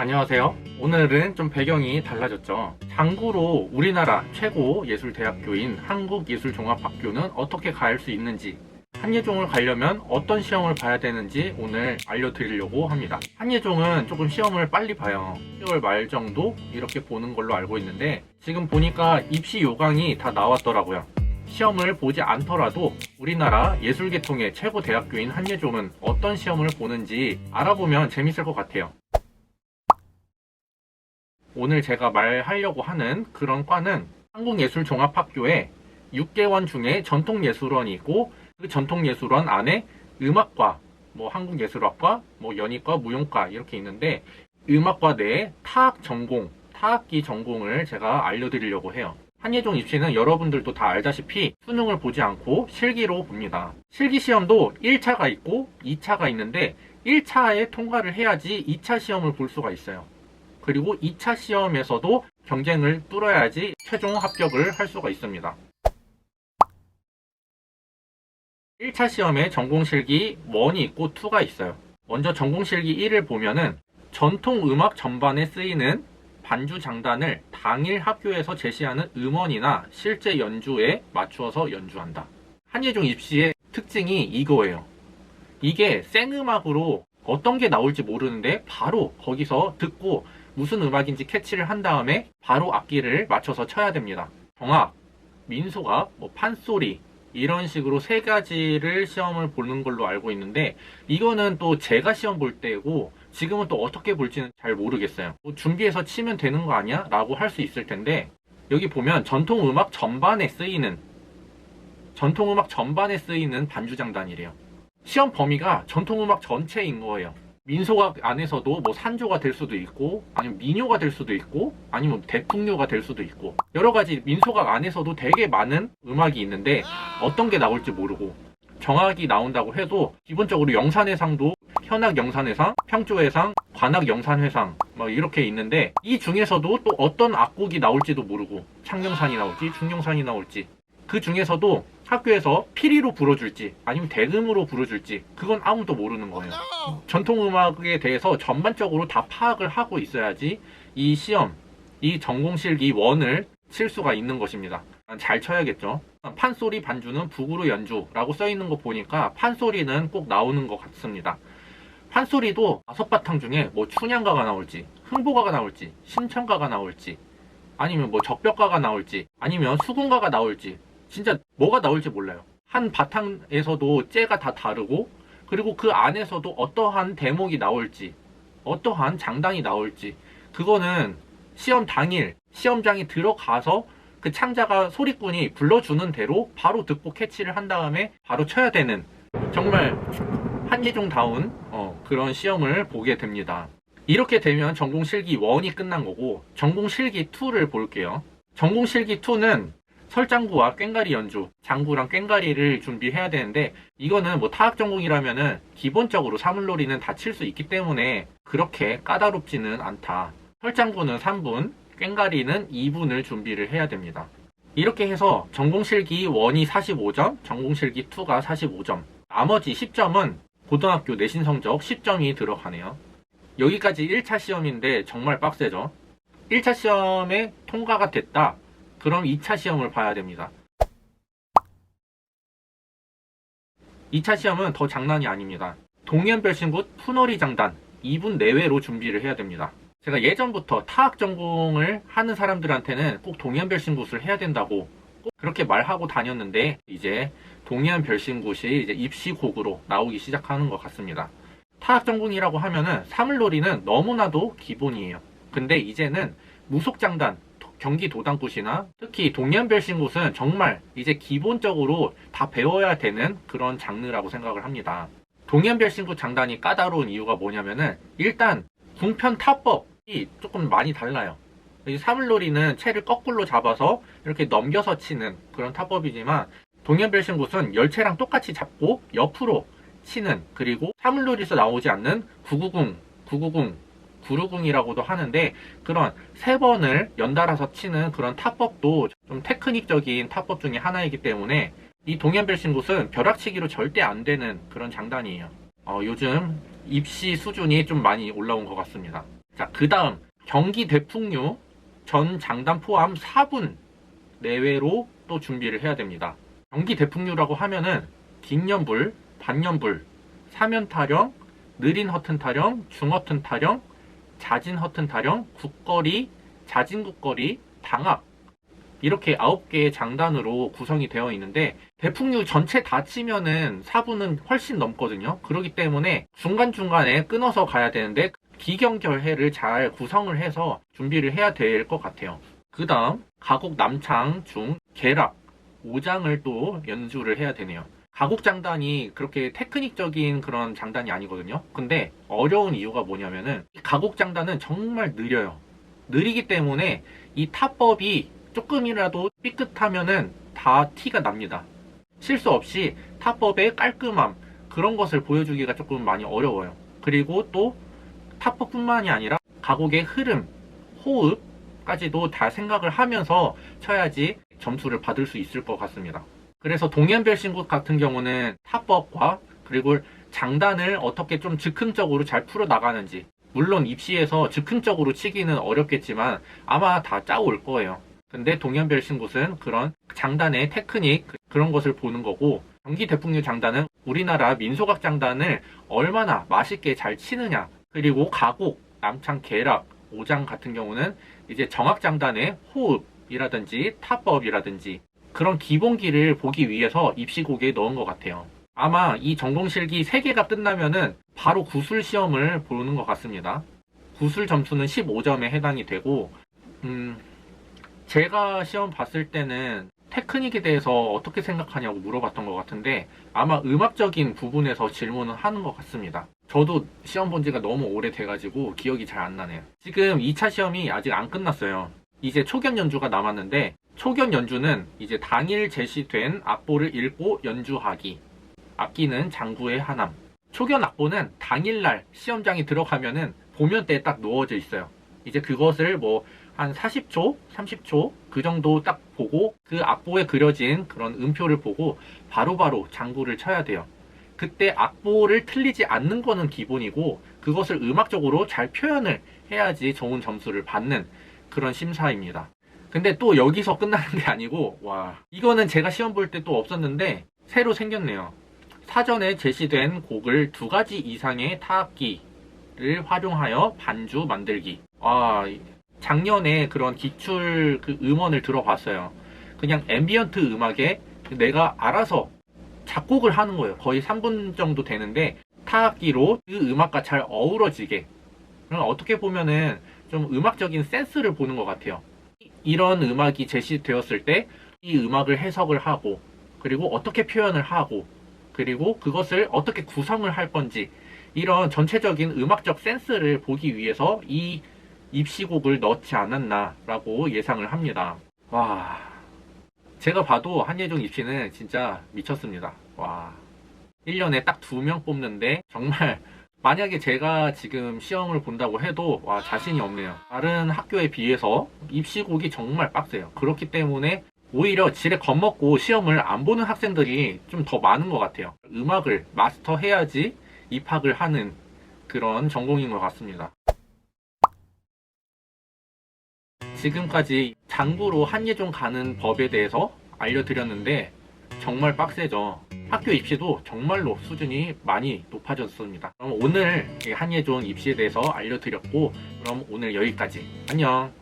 안녕하세요. 오늘은 좀 배경이 달라졌죠. 장구로 우리나라 최고 예술대학교인 한국예술종합학교는 어떻게 갈 수 있는지, 한예종을 가려면 어떤 시험을 봐야 되는지 오늘 알려드리려고 합니다. 한예종은 조금 시험을 빨리 봐요. 10월 말 정도 이렇게 보는 걸로 알고 있는데, 지금 보니까 입시 요강이 다 나왔더라고요. 시험을 보지 않더라도 우리나라 예술계통의 최고 대학교인 한예종은 어떤 시험을 보는지 알아보면 재밌을 것 같아요. 오늘 제가 말하려고 하는 그런 과는 한국예술종합학교에 6개원 중에 전통예술원이 있고, 그 전통예술원 안에 음악과, 한국예술학과, 연희과, 무용과 이렇게 있는데, 음악과 내에 타악 전공, 타악기 전공을 제가 알려드리려고 해요. 한예종 입시는 여러분들도 다 알다시피 수능을 보지 않고 실기로 봅니다. 실기시험도 1차가 있고 2차가 있는데 1차에 통과를 해야지 2차 시험을 볼 수가 있어요. 그리고 2차 시험에서도 경쟁을 뚫어야지 최종 합격을 할 수가 있습니다. 1차 시험에 전공실기 1이 있고 2가 있어요. 먼저 전공실기 1을 보면은 전통음악 전반에 쓰이는 반주 장단을 당일 학교에서 제시하는 음원이나 실제 연주에 맞추어서 연주한다. 한예종 입시의 특징이 이거예요. 이게 생음악으로 어떤 게 나올지 모르는데 바로 거기서 듣고 무슨 음악인지 캐치를 한 다음에 바로 악기를 맞춰서 쳐야 됩니다. 정악, 민소각, 판소리 이런 식으로 세 가지를 시험을 보는 걸로 알고 있는데, 이거는 또 제가 시험 볼 때고 지금은 또 어떻게 볼지는 잘 모르겠어요. 준비해서 치면 되는 거 아니야? 라고 할 수 있을 텐데, 여기 보면 전통음악 전반에 쓰이는 반주장단이래요. 시험 범위가 전통음악 전체인 거예요. 민소각 안에서도 산조가 될 수도 있고, 아니면 민요가 될 수도 있고, 아니면 대풍요가 될 수도 있고, 여러 가지 민소각 안에서도 되게 많은 음악이 있는데 어떤 게 나올지 모르고, 정악이 나온다고 해도 기본적으로 영산회상도 현악 영산회상, 평조회상, 관악 영산회상 이렇게 있는데, 이 중에서도 또 어떤 악곡이 나올지도 모르고, 창경산이 나올지 중경산이 나올지, 그 중에서도 학교에서 피리로 불어줄지 아니면 대금으로 불어줄지 그건 아무도 모르는 거예요. 전통음악에 대해서 전반적으로 다 파악을 하고 있어야지 이 시험, 이 전공실기 1을 칠 수가 있는 것입니다. 잘 쳐야겠죠. 판소리 반주는 북으로 연주라고 써있는 거 보니까 판소리는 꼭 나오는 것 같습니다. 판소리도 5바탕 중에 춘향가가 나올지, 흥보가가 나올지, 심청가가 나올지, 아니면 적벽가가 나올지, 아니면 수궁가가 나올지, 진짜 뭐가 나올지 몰라요. 한 바탕에서도 째가 다 다르고, 그리고 그 안에서도 어떠한 대목이 나올지, 어떠한 장단이 나올지, 그거는 시험 당일 시험장에 들어가서 그 창자가, 소리꾼이 불러주는 대로 바로 듣고 캐치를 한 다음에 바로 쳐야 되는, 정말 한예종다운 그런 시험을 보게 됩니다. 이렇게 되면 전공실기 1이 끝난 거고, 전공실기 2를 볼게요. 전공실기 2는 설장구와 꽹과리 연주, 장구랑 꽹과리를 준비해야 되는데, 이거는 타악 전공이라면은 기본적으로 사물놀이는 다 칠 수 있기 때문에 그렇게 까다롭지는 않다. 설장구는 3분, 꽹과리는 2분을 준비를 해야 됩니다. 이렇게 해서 전공실기 1이 45점, 전공실기 2가 45점, 나머지 10점은 고등학교 내신 성적 10점이 들어가네요. 여기까지 1차 시험인데 정말 빡세죠. 1차 시험에 통과가 됐다, 그럼 2차 시험을 봐야 됩니다. 2차 시험은 더 장난이 아닙니다. 동연별신굿 푸너리 장단 2분 내외로 준비를 해야 됩니다. 제가 예전부터 타악 전공을 하는 사람들한테는 꼭 동연별신굿을 해야 된다고 꼭 그렇게 말하고 다녔는데, 이제 동연별신굿이 이제 입시곡으로 나오기 시작하는 것 같습니다. 타악 전공이라고 하면은 사물놀이는 너무나도 기본이에요. 근데 이제는 무속장단, 경기도당굿이나 특히 동연별신굿은 정말 이제 기본적으로 다 배워야 되는 그런 장르라고 생각을 합니다. 동연별신굿 장단이 까다로운 이유가 뭐냐면은, 일단 궁편 타법이 조금 많이 달라요. 사물놀이는 채를 거꾸로 잡아서 이렇게 넘겨서 치는 그런 타법이지만, 동연별신굿은 열채랑 똑같이 잡고 옆으로 치는, 그리고 사물놀이에서 나오지 않는 990, 구루궁이라고도 하는데, 그런 3번을 연달아서 치는 그런 타법도 좀 테크닉적인 타법 중에 하나이기 때문에, 이 동연별신굿은 벼락치기로 절대 안 되는 그런 장단이에요. 요즘 입시 수준이 좀 많이 올라온 것 같습니다. 자, 그 다음 경기 대풍류 전 장단 포함 4분 내외로 또 준비를 해야 됩니다. 경기 대풍류라고 하면은 뒷연불, 반연불, 사면 타령, 느린 허튼 타령, 중허튼 타령, 자진 허튼 타령, 국거리, 자진 국거리, 방압, 이렇게 9개의 장단으로 구성이 되어 있는데 대풍류 전체 다 치면은 4분은 훨씬 넘거든요. 그렇기 때문에 중간중간에 끊어서 가야 되는데 기경결해를 잘 구성을 해서 준비를 해야 될 것 같아요. 그 다음 가곡 남창 중 계락 5장을 또 연주를 해야 되네요. 가곡 장단이 그렇게 테크닉적인 그런 장단이 아니거든요. 근데 어려운 이유가 뭐냐면은 가곡 장단은 정말 느려요. 느리기 때문에 이 타법이 조금이라도 삐끗하면은 다 티가 납니다. 실수 없이 타법의 깔끔함, 그런 것을 보여주기가 조금 많이 어려워요. 그리고 또 타법뿐만이 아니라 가곡의 흐름, 호흡까지도 다 생각을 하면서 쳐야지 점수를 받을 수 있을 것 같습니다. 그래서 동현별신곡 같은 경우는 타법과 그리고 장단을 어떻게 좀 즉흥적으로 잘 풀어 나가는지, 물론 입시에서 즉흥적으로 치기는 어렵겠지만 아마 다 짜올 거예요. 근데 동현별신곡은 그런 장단의 테크닉, 그런 것을 보는 거고, 경기 대풍류 장단은 우리나라 민소각 장단을 얼마나 맛있게 잘 치느냐, 그리고 가곡, 남창, 계락, 오장 같은 경우는 이제 정학 장단의 호흡이라든지 타법이라든지 그런 기본기를 보기 위해서 입시곡에 넣은 것 같아요. 아마 이 전공실기 3개가 끝나면은 바로 구술 시험을 보는 것 같습니다. 구술 점수는 15점에 해당이 되고, 제가 시험 봤을 때는 테크닉에 대해서 어떻게 생각하냐고 물어봤던 것 같은데 아마 음악적인 부분에서 질문을 하는 것 같습니다. 저도 시험 본 지가 너무 오래돼가지고 기억이 잘 안 나네요. 지금 2차 시험이 아직 안 끝났어요. 이제 초견 연주가 남았는데, 초견 연주는 이제 당일 제시된 악보를 읽고 연주하기, 악기는 장구의 하남. 초견 악보는 당일날 시험장에 들어가면은 보면대에 딱 놓아져 있어요. 이제 그것을 뭐 한 40초, 30초 그 정도 딱 보고 그 악보에 그려진 그런 음표를 보고 바로바로 장구를 쳐야 돼요. 그때 악보를 틀리지 않는 거는 기본이고 그것을 음악적으로 잘 표현을 해야지 좋은 점수를 받는 그런 심사입니다. 근데 또 여기서 끝나는 게 아니고, 와, 이거는 제가 시험 볼 때 또 없었는데 새로 생겼네요. 사전에 제시된 곡을 2가지 이상의 타악기를 활용하여 반주 만들기. 작년에 그런 기출 그 음원을 들어봤어요. 그냥 앰비언트 음악에 내가 알아서 작곡을 하는 거예요. 거의 3분 정도 되는데 타악기로 그 음악과 잘 어우러지게. 어떻게 보면은 좀 음악적인 센스를 보는 것 같아요. 이런 음악이 제시되었을 때 이 음악을 해석을 하고, 그리고 어떻게 표현을 하고, 그리고 그것을 어떻게 구성을 할 건지, 이런 전체적인 음악적 센스를 보기 위해서 이 입시곡을 넣지 않았나라고 예상을 합니다. 와, 제가 봐도 한예종 입시는 진짜 미쳤습니다. 와, 1년에 딱 2명 뽑는데 정말 만약에 제가 지금 시험을 본다고 해도 자신이 없네요. 다른 학교에 비해서 입시곡이 정말 빡세요. 그렇기 때문에 오히려 지레 겁먹고 시험을 안 보는 학생들이 좀 더 많은 것 같아요. 음악을 마스터해야지 입학을 하는 그런 전공인 것 같습니다. 지금까지 장구로 한예종 가는 법에 대해서 알려드렸는데 정말 빡세죠. 학교 입시도 정말로 수준이 많이 높아졌습니다. 그럼 오늘 한예종 입시에 대해서 알려드렸고, 그럼 오늘 여기까지. 안녕.